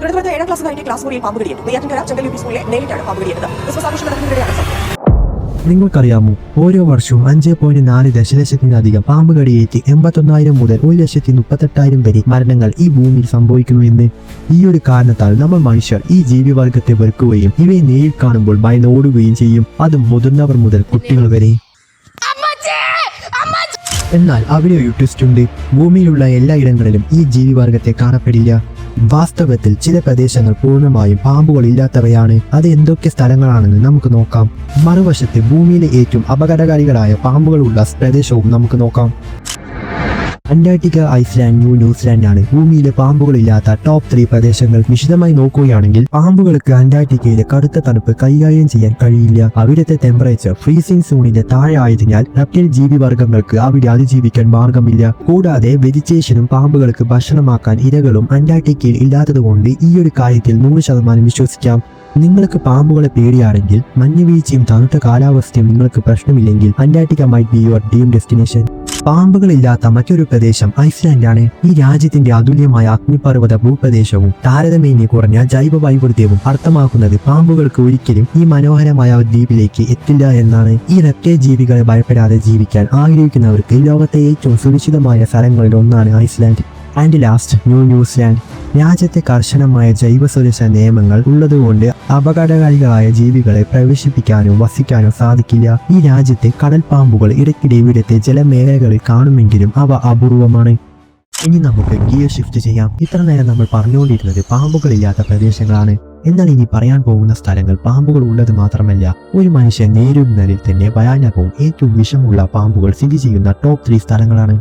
തിരുവനന്തപുരത്ത് 7ാം ക്ലാസ്സുകാരന്റെ ക്ലാസ് മുറിയിൽ പാമ്പ് കടിയേറ്റു. നെയ്യാറ്റിൻകര ചെങ്കൽ യു.പി. സ്കൂളിലെ നേരിട്ടാണ് പാമ്പ് കടിയേറ്റത്. ക്രിസ്മസ് ആഘോഷം നടക്കുന്നതിനിടെയാണ് സംഭവം. നിങ്ങൾക്കറിയാമോ, ഓരോ വർഷവും 5.4 ദശലക്ഷത്തിലധികം പാമ്പ് കടിയേറ്റ് 81,000 മുതൽ 1,38,000 വരെ മരണങ്ങൾ ഈ ഭൂമിയിൽ സംഭവിക്കുന്നു എന്ന്. ഈ ഒരു കാരണത്താൽ നമ്മൾ മനുഷ്യർ ഈ ജീവിവർഗത്തെ വെറുക്കുകയും ഇവയെ നേരിൽ കാണുമ്പോൾ ഭയന്നോടുകയും ചെയ്യും. അതും മുതിർന്നവർ മുതൽ കുട്ടികൾ വരെ. എന്നാൽ അവിടെ ഒരു ട്വിസ്റ്റ് ഉണ്ട്. ഭൂമിയിലുള്ള എല്ലായിടങ്ങളിലും ഈ ജീവിവർഗത്തെ കാണപ്പെടില്ല. വാസ്തവത്തിൽ ചില പ്രദേശങ്ങൾ പൂർണ്ണമായും പാമ്പുകൾ ഇല്ലാത്തവയാണ്. അത് എന്തൊക്കെ സ്ഥലങ്ങളാണെന്ന് നമുക്ക് നോക്കാം. മറുവശത്ത് ഭൂമിയിലെ ഏറ്റവും അപകടകാരികളായ പാമ്പുകളുള്ള പ്രദേശവും നമുക്ക് നോക്കാം. അന്റാർട്ടിക്ക, ഐസ്ലാൻഡ്, ന്യൂസിലാൻഡ് ആണ് ഭൂമിയിലെ പാമ്പുകളില്ലാത്ത ടോപ്പ് 3 പ്രദേശങ്ങൾ. വിശദമായി നോക്കുകയാണെങ്കിൽ പാമ്പുകൾക്ക് അന്റാർട്ടിക്കയിലെ കടുത്ത തണുപ്പ് കൈകാര്യം ചെയ്യാൻ കഴിയില്ല. അവിടുത്തെ ടെമ്പറേച്ചർ ഫ്രീസിംഗ് സോണിന്റെ താഴെ ആയതിനാൽ റെപ്റ്റൈൽ ജീവിവർഗങ്ങൾക്ക് അവിടെ അതിജീവിക്കാൻ മാർഗമില്ല. കൂടാതെ വെജിറ്റേഷനും പാമ്പുകൾക്ക് ഭക്ഷണമാക്കാൻ ഇരകളും അന്റാർട്ടിക്കയിൽ ഇല്ലാത്തതുകൊണ്ട് ഈ ഒരു കാര്യത്തിൽ 100% വിശ്വസിക്കാം. നിങ്ങൾക്ക് പാമ്പുകളെ പേടിയാണെങ്കിൽ മഞ്ഞുവീഴ്ചയും തണുത്ത കാലാവസ്ഥയും നിങ്ങൾക്ക് പ്രശ്നമില്ലെങ്കിൽ Antarctica might be your dream destination. പാമ്പുകളില്ലാത്ത മറ്റൊരു പ്രദേശം ഐസ്ലാൻഡാണ്. ഈ രാജ്യത്തിന്റെ അതുല്യമായ അഗ്നിപർവ്വത ഭൂപ്രദേശവും താരതമ്യേന കുറഞ്ഞ ജൈവ വൈവിധ്യവും അർത്ഥമാക്കുന്നത് പാമ്പുകൾക്ക് ഒരിക്കലും ഈ മനോഹരമായ ദ്വീപിലേക്ക് എത്തില്ല എന്നാണ്. ഈ റെപ്റ്റൈൽ ജീവികളെ ഭയപ്പെടാതെ ജീവിക്കാൻ ആഗ്രഹിക്കുന്നവർക്ക് ലോകത്തെ ഏറ്റവും സുരക്ഷിതമായ സ്ഥലങ്ങളിൽ ഒന്നാണ് ഐസ്ലാൻഡ്. And last, New Zealand. രാജ്യത്തെ കർശനമായ ജൈവ സുരക്ഷാ നിയമങ്ങൾ ഉള്ളതുകൊണ്ട് അപകടകാരികളായ ജീവികളെ പ്രവേശിപ്പിക്കാനോ വസിക്കാനോ സാധിക്കില്ല. ഈ രാജ്യത്തെ കടൽ പാമ്പുകൾ ഇടയ്ക്കിടെ ഇവിടുത്തെ ജലമേഖലകളിൽ കാണുമെങ്കിലും അവ അപൂർവമാണ്. ഇനി നമുക്ക് ഗിയർ ഷിഫ്റ്റ് ചെയ്യാം. ഇത്ര നേരം നമ്മൾ പറഞ്ഞുകൊണ്ടിരുന്നത് പാമ്പുകളില്ലാത്ത പ്രദേശങ്ങളാണ്. എന്നാൽ ഇനി പറയാൻ പോകുന്ന സ്ഥലങ്ങൾ പാമ്പുകൾ ഉള്ളത് മാത്രമല്ല, ഒരു മനുഷ്യൻ നേരിടുന്നതിൽ തന്നെ ഭയാനകവും ഏറ്റവും വിഷമുള്ള പാമ്പുകൾ സ്ഥിതി ചെയ്യുന്ന ടോപ്പ് 3 സ്ഥലങ്ങളാണ്.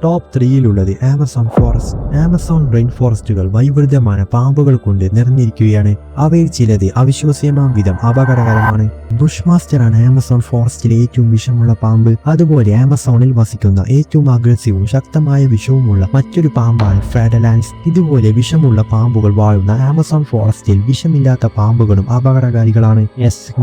ടോപ്പ് 3-ലുള്ളത് ആമസോൺ ഫോറസ്റ്റ്. ആമസോൺ റെയിൻ ഫോറസ്റ്റുകൾ വൈവിധ്യമായ പാമ്പുകൾ കൊണ്ട് നിറഞ്ഞിരിക്കുകയാണ്. അവയിൽ ചിലത് അവിശ്വസനീയമാം വിധം അപകടകരമാണ്. ബുഷ് മാസ്റ്ററാണ് ആമസോൺ ഫോറസ്റ്റിലെ ഏറ്റവും വിഷമുള്ള പാമ്പ്. അതുപോലെ ആമസോണിൽ വസിക്കുന്ന ഏറ്റവും അഗ്രസീവും ശക്തമായ വിഷവുമുള്ള മറ്റൊരു പാമ്പാണ് ഫെഡലാൻസ്. ഇതുപോലെ വിഷമുള്ള പാമ്പുകൾ വാഴുന്ന ആമസോൺ ഫോറസ്റ്റിൽ വിഷമില്ലാത്ത പാമ്പുകളും അപകടകാരികളാണ്.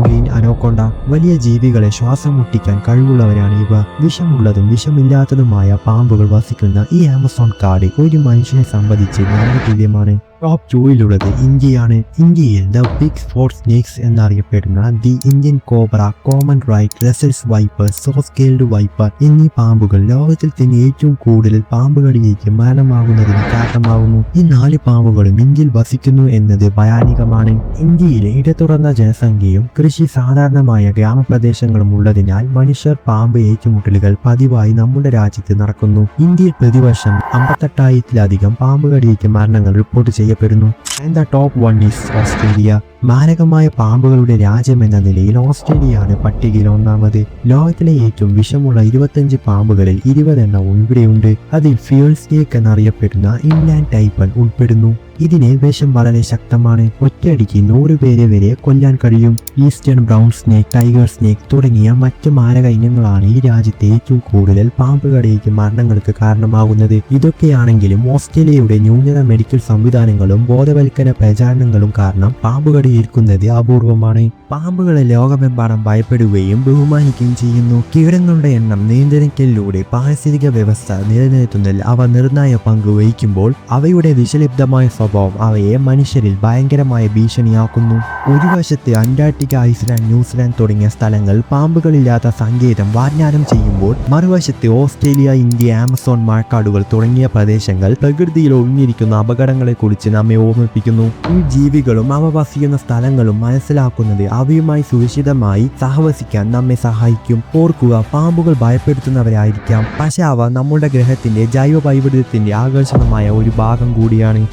ഗ്രീൻ അനോക്കൊണ്ട. വലിയ ജീവികളെ ശ്വാസം മുട്ടിക്കാൻ കഴിവുള്ളവരാണ് ഇവ. വിഷമുള്ളതും വിഷമില്ലാത്തതുമായ പാമ്പുകൾ വസിക്കുന്ന ഈ ആമസോൺ കാട് ഒരു മനുഷ്യനെ സംബന്ധിച്ച് നരക തുല്യമാണ്. ടോപ്പ് 2-ലുള്ളത് ഇന്ത്യയാണ്. ഇന്ത്യയിൽ ദ ബിഗ് 4 സ്നേക്സ് എന്നറിയപ്പെടുന്ന the Indian cobra, common krait, Russell's viper, saw scaled viper എന്നീ പാമ്പുകൾ ലോകത്തിൽ തന്നെ ഏറ്റവും കൂടുതൽ പാമ്പുകളിലേക്ക് മരണമാകുന്നതിന് കാരണമാകുന്നു. ഈ 4 പാമ്പുകളും ഇന്ത്യയിൽ വസിക്കുന്നു എന്നത് ഭയാനകമാണ്. ഇന്ത്യയിലെ ഇടതുറന്ന ജനസംഖ്യയും കൃഷി സാധാരണമായ ഗ്രാമപ്രദേശങ്ങളും ഉള്ളതിനാൽ മനുഷ്യർ പാമ്പ് ഏറ്റുമുട്ടലുകൾ പതിവായി നമ്മുടെ രാജ്യത്ത് നടക്കുന്നു. ഇന്ത്യയിൽ പ്രതിവർഷം 58,000-ലധികം പാമ്പുകടിയേറ്റ മരണങ്ങൾ റിപ്പോർട്ട് ചെയ്യപ്പെടുന്നു. And the top 1 is Australia. മാരകമായ പാമ്പുകളുടെ രാജ്യമെന്ന നിലയിൽ ഓസ്ട്രേലിയയാണ് പട്ടികയിൽ ഒന്നാമത്. ലോകത്തിലെ ഏറ്റവും വിഷമുള്ള 25 പാമ്പുകളിൽ 20 എണ്ണവും ഇവിടെയുണ്ട്. അതിൽ ഫ്യൂൽ സ്നേക്ക് എന്നറിയപ്പെടുന്ന ഇൻലാൻഡ് ടൈപ്പൺ ഉൾപ്പെടുന്നു. ഇതിന് വിഷം വളരെ ശക്തമാണ്. ഒറ്റയടിക്ക് 100 പേരെ വരെ കൊല്ലാൻ കഴിയും. Eastern brown snake, tiger snake തുടങ്ങിയ മറ്റ് മാരക ഇനങ്ങളാണ് ഈ രാജ്യത്തെ ഏറ്റവും കൂടുതൽ പാമ്പ് കടിയേറ്റ മരണങ്ങൾക്ക് കാരണമാകുന്നത്. ഇതൊക്കെയാണെങ്കിലും ഓസ്ട്രേലിയയുടെ ന്യൂനത മെഡിക്കൽ സംവിധാനങ്ങളും ബോധവൽക്കരണ പ്രചാരണങ്ങളും കാരണം പാമ്പ് കടിയേൽക്കുന്നത് അപൂർവമാണ്. പാമ്പുകളെ ലോകമെമ്പാടും ഭയപ്പെടുകയും ബഹുമാനിക്കുകയും ചെയ്യുന്നു. കീടങ്ങളുടെ എണ്ണം നിയന്ത്രിക്കലിലൂടെ പാരിസ്ഥിതിക വ്യവസ്ഥ നിലനിർത്തുന്നതിൽ അവ നിർണായക പങ്ക് വഹിക്കുമ്പോൾ അവയുടെ വിഷലിപ്തമായ സ്വഭാവം അവയെ മനുഷ്യരിൽ ഭയങ്കരമായ ഭീഷണിയാക്കുന്നു. ഒരു വശത്ത് അന്റാർട്ടിക്ക, ഐസ്ലാൻഡ്, ന്യൂസിലാൻഡ് തുടങ്ങിയ സ്ഥലങ്ങൾ പാമ്പുകളില്ലാത്ത സങ്കേതം വാഗ്ദാനം ചെയ്യുമ്പോൾ മറുവശത്ത് ഓസ്ട്രേലിയ, ഇന്ത്യ, ആമസോൺ മഴക്കാടുകൾ തുടങ്ങിയ പ്രദേശങ്ങൾ പ്രകൃതിയിൽ ഒളിഞ്ഞിരിക്കുന്ന അപകടങ്ങളെക്കുറിച്ച് നമ്മെ ഓർമ്മിപ്പിക്കുന്നു. ഈ ജീവികളും അവ വസിക്കുന്ന സ്ഥലങ്ങളും മനസ്സിലാക്കുന്നത് അവയുമായി സുരക്ഷിതമായി സഹവസിക്കാൻ നമ്മെ സഹായിക്കും. ഓർക്കുക, പാമ്പുകൾ ഭയപ്പെടുത്തുന്നവരായിരിക്കാം, പക്ഷെ അവ നമ്മുടെ ഗ്രഹത്തിന്റെ ജൈവ വൈവിധ്യത്തിന്റെ ആകർഷണമായ ഒരു ഭാഗം കൂടിയാണ്.